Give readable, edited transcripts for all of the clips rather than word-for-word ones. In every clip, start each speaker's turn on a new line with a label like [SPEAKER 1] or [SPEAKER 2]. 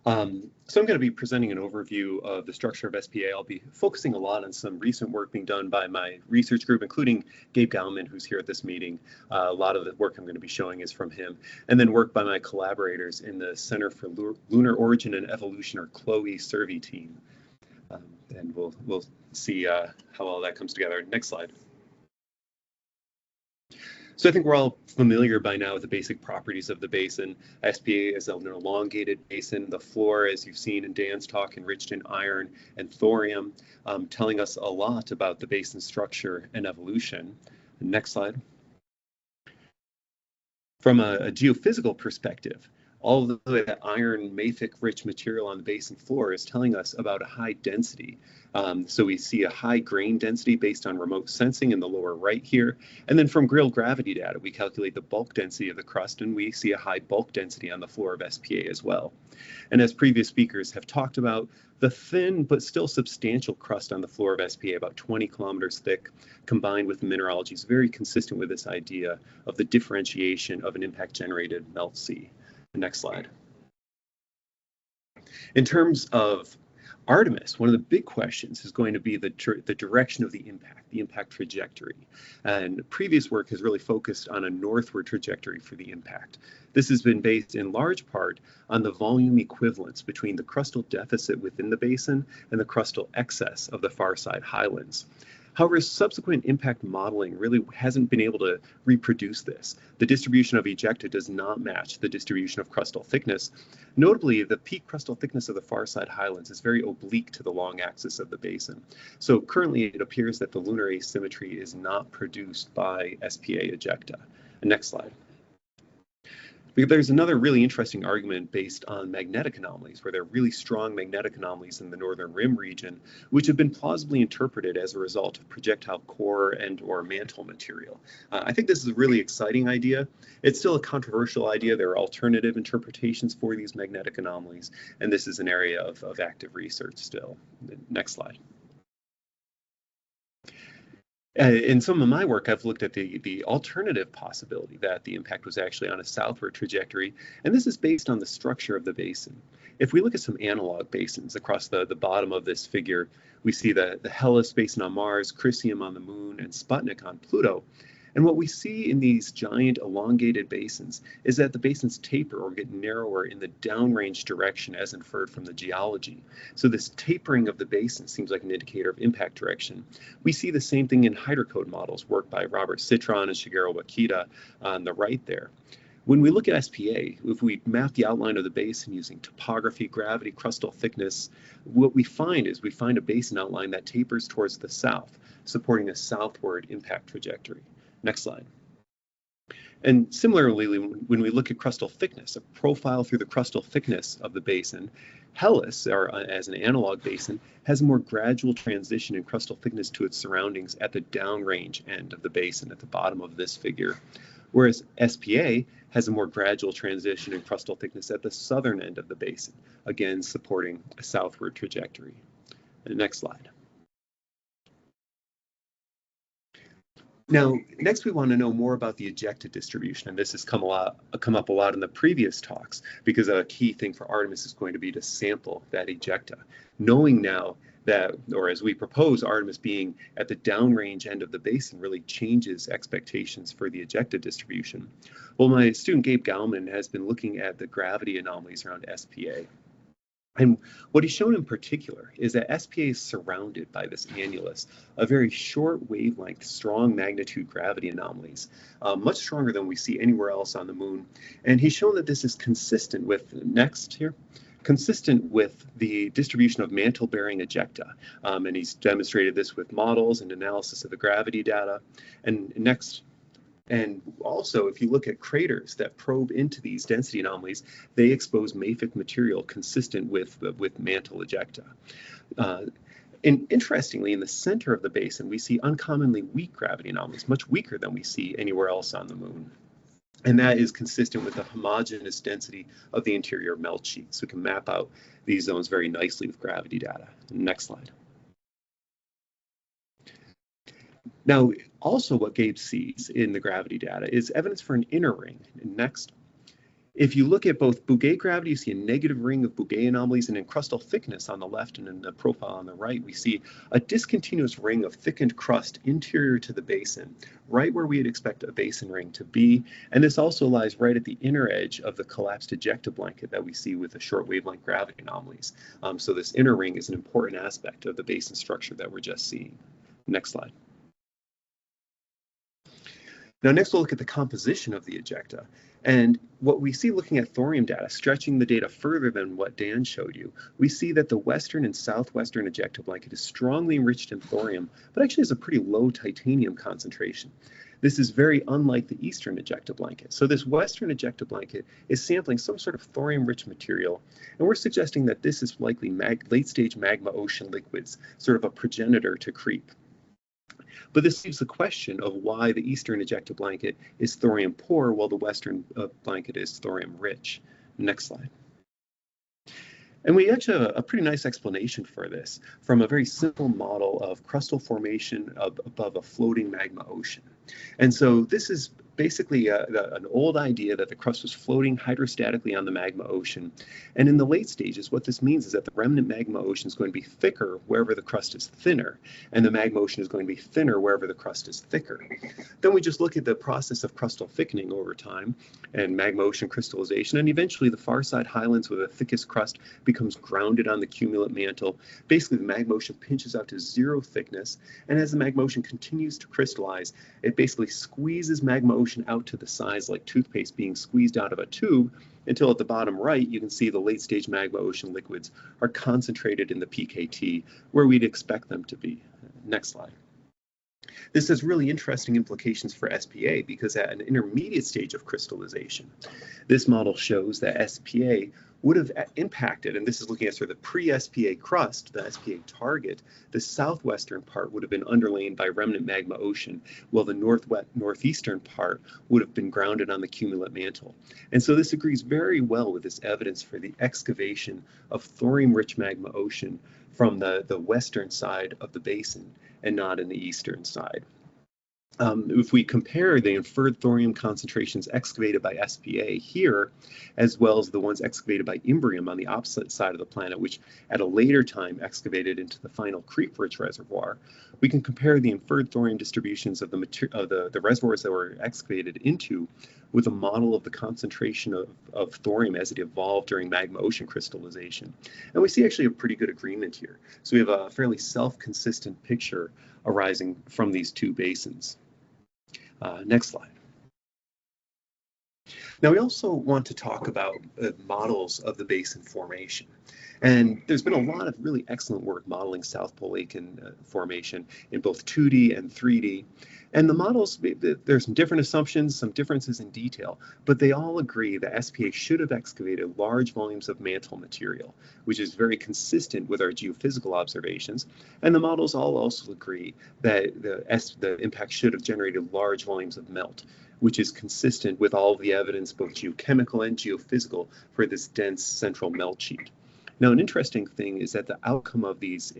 [SPEAKER 1] So I'm going to be presenting an overview of the structure of SPA. I'll be focusing a lot on some recent work being done by my research group, including Gabe Gauman, who's here at this meeting. A lot of the work I'm going to be showing is from him, and then work by my collaborators in the Center for Lunar Origin and Evolution, or CLOE survey team. And we'll see how all that comes together. Next slide. So I think we're all familiar by now with the basic properties of the basin. SPA is an elongated basin. The floor, as you've seen in Dan's talk, enriched in iron and thorium, telling us a lot about the basin structure and evolution. Next slide. From a geophysical perspective, all of the iron mafic-rich material on the basin floor is telling us about a high density. So we see a high grain density based on remote sensing in the lower right here. And then from Grill gravity data, we calculate the bulk density of the crust, and we see a high bulk density on the floor of SPA as well. And as previous speakers have talked about, the thin but still substantial crust on the floor of SPA, about 20 kilometers thick, combined with the mineralogy, is very consistent with this idea of the differentiation of an impact-generated melt sea. Next slide. In terms of Artemis, one of the big questions is going to be the direction of the impact trajectory. And previous work has really focused on a northward trajectory for the impact. This has been based in large part on the volume equivalence between the crustal deficit within the basin and the crustal excess of the far side highlands. However, subsequent impact modeling really hasn't been able to reproduce this. The distribution of ejecta does not match the distribution of crustal thickness. Notably, the peak crustal thickness of the far side highlands is very oblique to the long axis of the basin. So currently, it appears that the lunar asymmetry is not produced by SPA ejecta. Next slide. There's another really interesting argument based on magnetic anomalies, where there are really strong magnetic anomalies in the northern rim region, which have been plausibly interpreted as a result of projectile core and/or mantle material. I think this is a really exciting idea. It's still a controversial idea. There are alternative interpretations for these magnetic anomalies, and this is an area of active research still. Next slide. In some of my work, I've looked at the alternative possibility that the impact was actually on a southward trajectory, and this is based on the structure of the basin. If we look at some analog basins across the bottom of this figure, we see the Hellas basin on Mars, Chrysium on the Moon, and Sputnik on Pluto. And what we see in these giant elongated basins is that the basins taper or get narrower in the downrange direction as inferred from the geology. So this tapering of the basin seems like an indicator of impact direction. We see the same thing in hydrocode models worked by Robert Citron and Shigeru Wakita on the right there. When we look at SPA, if we map the outline of the basin using topography, gravity, crustal thickness, what we find is a basin outline that tapers towards the south, supporting a southward impact trajectory. Next slide. And similarly, when we look at crustal thickness, a profile through the crustal thickness of the basin, Hellas, or as an analog basin, has a more gradual transition in crustal thickness to its surroundings at the downrange end of the basin at the bottom of this figure, whereas SPA has a more gradual transition in crustal thickness at the southern end of the basin, again supporting a southward trajectory. And next slide. Now, next we want to know more about the ejecta distribution, and this has come up a lot in the previous talks, because a key thing for Artemis is going to be to sample that ejecta. Knowing now that, or as we propose, Artemis being at the downrange end of the basin really changes expectations for the ejecta distribution. Well, my student Gabe Gauman has been looking at the gravity anomalies around SPA. And what he's shown in particular is that SPA is surrounded by this annulus, a very short wavelength, strong magnitude gravity anomalies, much stronger than we see anywhere else on the moon. And he's shown that this is consistent with, consistent with the distribution of mantle-bearing ejecta. And he's demonstrated this with models and analysis of the gravity data. And next. And also, if you look at craters that probe into these density anomalies, they expose mafic material consistent with mantle ejecta. And interestingly, in the center of the basin, we see uncommonly weak gravity anomalies, much weaker than we see anywhere else on the moon. And that is consistent with the homogeneous density of the interior melt sheet. So we can map out these zones very nicely with gravity data. Next slide. Now, also what Gabe sees in the gravity data is evidence for an inner ring. Next. If you look at both Bouguer gravity, you see a negative ring of Bouguer anomalies, and in crustal thickness on the left and in the profile on the right, we see a discontinuous ring of thickened crust interior to the basin, right where we'd expect a basin ring to be. And this also lies right at the inner edge of the collapsed ejecta blanket that we see with the short wavelength gravity anomalies. So this inner ring is an important aspect of the basin structure that we're just seeing. Next slide. Now, next we'll look at the composition of the ejecta. And what we see looking at thorium data, stretching the data further than what Dan showed you, we see that the western and southwestern ejecta blanket is strongly enriched in thorium, but actually has a pretty low titanium concentration. This is very unlike the eastern ejecta blanket. So this western ejecta blanket is sampling some sort of thorium-rich material, and we're suggesting that this is likely late-stage magma ocean liquids, sort of a progenitor to creep. But this leaves the question of why the eastern ejecta blanket is thorium poor while the western blanket is thorium rich. Next slide. And we actually have a pretty nice explanation for this from a very simple model of crustal formation above a floating magma ocean. And so this is basically an old idea that the crust was floating hydrostatically on the magma ocean. And in the late stages, what this means is that the remnant magma ocean is going to be thicker wherever the crust is thinner, and the magma ocean is going to be thinner wherever the crust is thicker. Then we just look at the process of crustal thickening over time and magma ocean crystallization, and eventually the far side highlands with the thickest crust becomes grounded on the cumulant mantle. Basically, the magma ocean pinches out to zero thickness, and as the magma ocean continues to crystallize, it basically squeezes magma ocean out to the size like toothpaste being squeezed out of a tube, until at the bottom right you can see the late stage magma ocean liquids are concentrated in the PKT where we'd expect them to be. Next slide. This has really interesting implications for SPA because at an intermediate stage of crystallization, this model shows that SPA would have impacted, and this is looking at sort of the pre-SPA crust, the SPA target, the southwestern part would have been underlain by remnant magma ocean, while the northeastern part would have been grounded on the cumulant mantle. And so this agrees very well with this evidence for the excavation of thorium-rich magma ocean from the western side of the basin and not in the eastern side. If we compare the inferred thorium concentrations excavated by SPA here, as well as the ones excavated by Imbrium on the opposite side of the planet, which at a later time excavated into the final creep-rich reservoir, we can compare the inferred thorium distributions of the reservoirs that were excavated into with a model of the concentration of thorium as it evolved during magma ocean crystallization. And we see actually a pretty good agreement here. So we have a fairly self-consistent picture arising from these two basins. Next slide. Now we also want to talk about models of the basin formation. And there's been a lot of really excellent work modeling South Pole-Aitken formation in both 2D and 3D. And the models, there's some different assumptions, some differences in detail, but they all agree that SPA should have excavated large volumes of mantle material, which is very consistent with our geophysical observations. And the models all also agree that the impact should have generated large volumes of melt, which is consistent with all of the evidence, both geochemical and geophysical, for this dense central melt sheet. Now, an interesting thing is that the outcome of these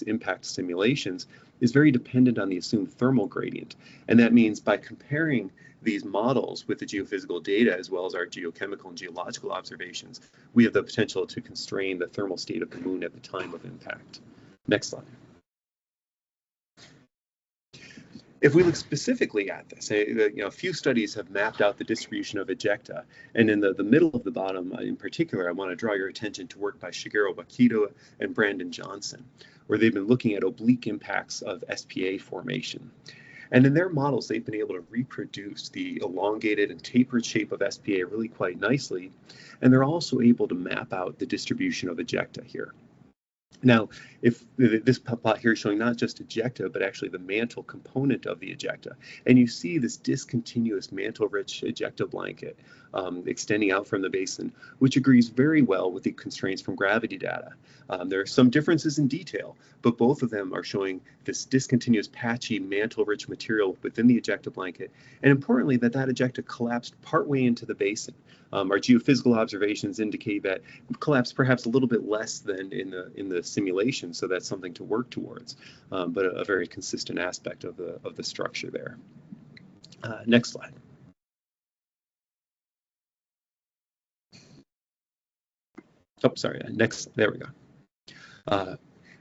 [SPEAKER 1] impact simulations is very dependent on the assumed thermal gradient. And that means by comparing these models with the geophysical data as well as our geochemical and geological observations, we have the potential to constrain the thermal state of the moon at the time of impact. Next slide. If we look specifically at this, a few studies have mapped out the distribution of ejecta, and in the middle of the bottom, in particular, I want to draw your attention to work by Shigeru Bakido and Brandon Johnson, where they've been looking at oblique impacts of SPA formation. And in their models, they've been able to reproduce the elongated and tapered shape of SPA really quite nicely, and they're also able to map out the distribution of ejecta here. Now, if this plot here is showing not just ejecta, but actually the mantle component of the ejecta, and you see this discontinuous mantle-rich ejecta blanket extending out from the basin, which agrees very well with the constraints from gravity data. There are some differences in detail, but both of them are showing this discontinuous patchy mantle-rich material within the ejecta blanket, and importantly that ejecta collapsed partway into the basin. Our geophysical observations indicate that it collapsed perhaps a little bit less than in the simulation, so that's something to work towards, but a very consistent aspect of the structure there. Next slide. Oh, sorry, next, there we go.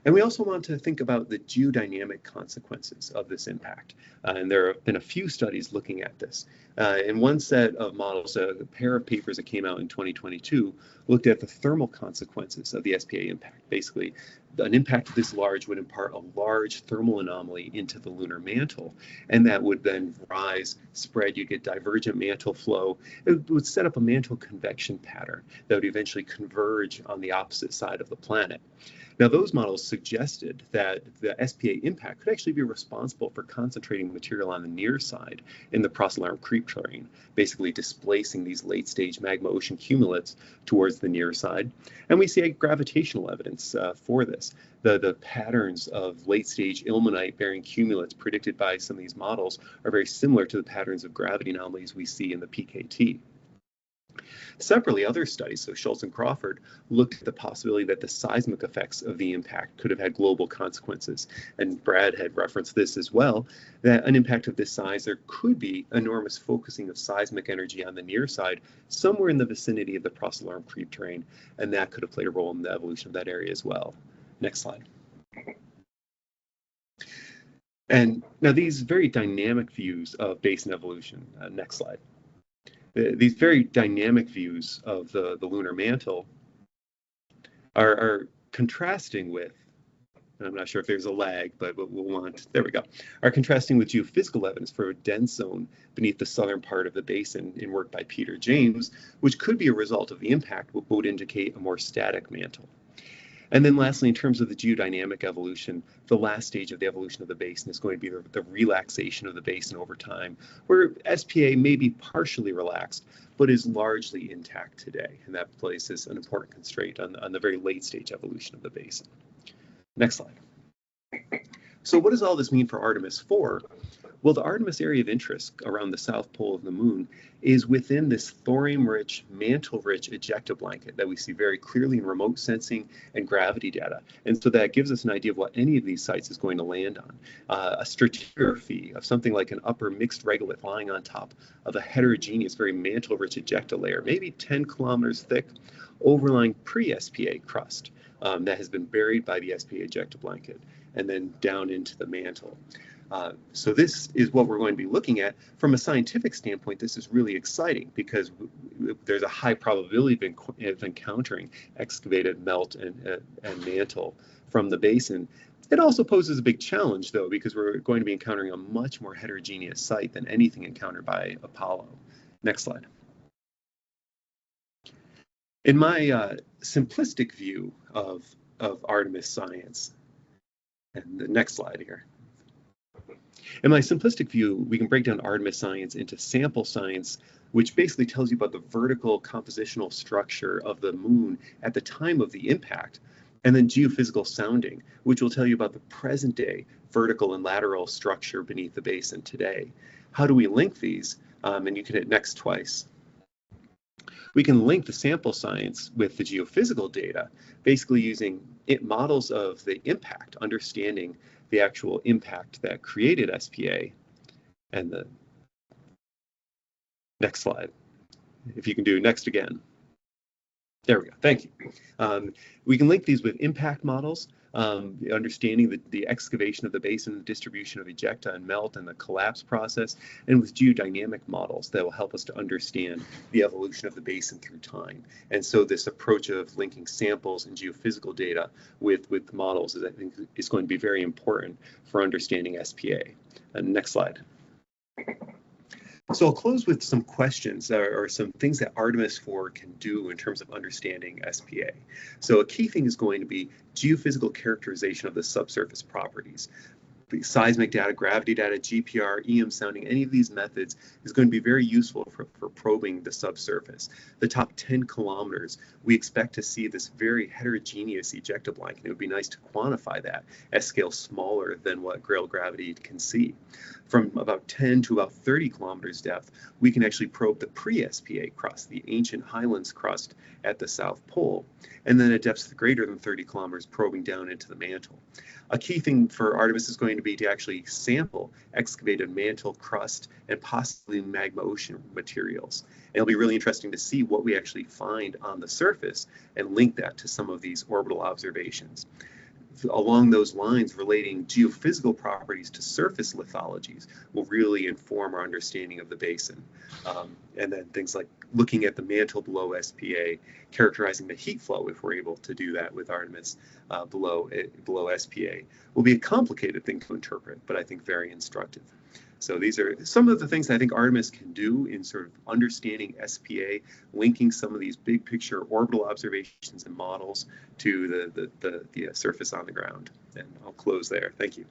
[SPEAKER 1] And we also want to think about the geodynamic consequences of this impact. And there have been a few studies looking at this. In one set of models, a pair of papers that came out in 2022 looked at the thermal consequences of the SPA impact. Basically, an impact this large would impart a large thermal anomaly into the lunar mantle, and that would then rise, spread, you get divergent mantle flow. It would set up a mantle convection pattern that would eventually converge on the opposite side of the planet. Now, those models suggested that the SPA impact could actually be responsible for concentrating material on the near side in the Procellarum creep terrain, basically displacing these late-stage magma ocean cumulates towards the near side. And we see gravitational evidence for this. The patterns of late-stage ilmenite-bearing cumulates predicted by some of these models are very similar to the patterns of gravity anomalies we see in the PKT. Separately, other studies, so Schultz and Crawford, looked at the possibility that the seismic effects of the impact could have had global consequences. And Brad had referenced this as well, that an impact of this size, there could be enormous focusing of seismic energy on the near side, somewhere in the vicinity of the Procellarum creep terrain, and that could have played a role in the evolution of that area as well. Next slide. And now these very dynamic views of basin evolution, next slide. These very dynamic views of the lunar mantle are contrasting with, I'm not sure if there's a lag, but we'll want, there we go, are contrasting with geophysical evidence for a dense zone beneath the southern part of the basin in work by Peter James, which could be a result of the impact, but would indicate a more static mantle. And then lastly, in terms of the geodynamic evolution, the last stage of the evolution of the basin is going to be the relaxation of the basin over time, where SPA may be partially relaxed, but is largely intact today. And that places an important constraint on the very late stage evolution of the basin. Next slide. So what does all this mean for Artemis 4? Well, the Artemis area of interest around the south pole of the moon is within this thorium-rich, mantle-rich ejecta blanket that we see very clearly in remote sensing and gravity data. And so that gives us an idea of what any of these sites is going to land on. A stratigraphy of something like an upper mixed regolith lying on top of a heterogeneous, very mantle-rich ejecta layer, maybe 10 kilometers thick, overlying pre-SPA crust that has been buried by the SPA ejecta blanket and then down into the mantle. So this is what we're going to be looking at. From a scientific standpoint, this is really exciting because there's a high probability of encountering excavated melt and mantle from the basin. It also poses a big challenge, though, because we're going to be encountering a much more heterogeneous site than anything encountered by Apollo. Next slide. In my simplistic view of Artemis science, and the next slide here. In my simplistic view, we can break down Artemis science into sample science, which basically tells you about the vertical compositional structure of the moon at the time of the impact, and then geophysical sounding, which will tell you about the present day vertical and lateral structure beneath the basin today. How do we link these? And you can hit next twice. We can link the sample science with the geophysical data, basically using models of the impact, understanding the actual impact that created SPA. And the next slide, if you can do next again. There we go, thank you. We can link these with impact models, understanding the excavation of the basin, the distribution of ejecta and melt and the collapse process, and with geodynamic models that will help us to understand the evolution of the basin through time. And so this approach of linking samples and geophysical data with models is, I think, is going to be very important for understanding SPA. Next slide. So I'll close with some questions or some things that Artemis 4 can do in terms of understanding SPA. So a key thing is going to be geophysical characterization of the subsurface properties. The seismic data, gravity data, GPR, EM sounding, any of these methods is going to be very useful for probing the subsurface. The top 10 kilometers, we expect to see this very heterogeneous ejecta blanket. It would be nice to quantify that at scale smaller than what Grail gravity can see. From about 10 to about 30 kilometers depth, we can actually probe the pre-SPA crust, the ancient highlands crust at the South Pole. and then at depths greater than 30 kilometers probing down into the mantle. A key thing for Artemis is going to be to actually sample excavated mantle crust and possibly magma ocean materials. And it'll be really interesting to see what we actually find on the surface and link that to some of these orbital observations. Along those lines, relating geophysical properties to surface lithologies will really inform our understanding of the basin. And then things like looking at the mantle below SPA, characterizing the heat flow, if we're able to do that with Artemis below SPA, will be a complicated thing to interpret, but I think very instructive. So these are some of the things I think Artemis can do in sort of understanding SPA, linking some of these big picture orbital observations and models to the surface on the ground. And I'll close there. Thank you.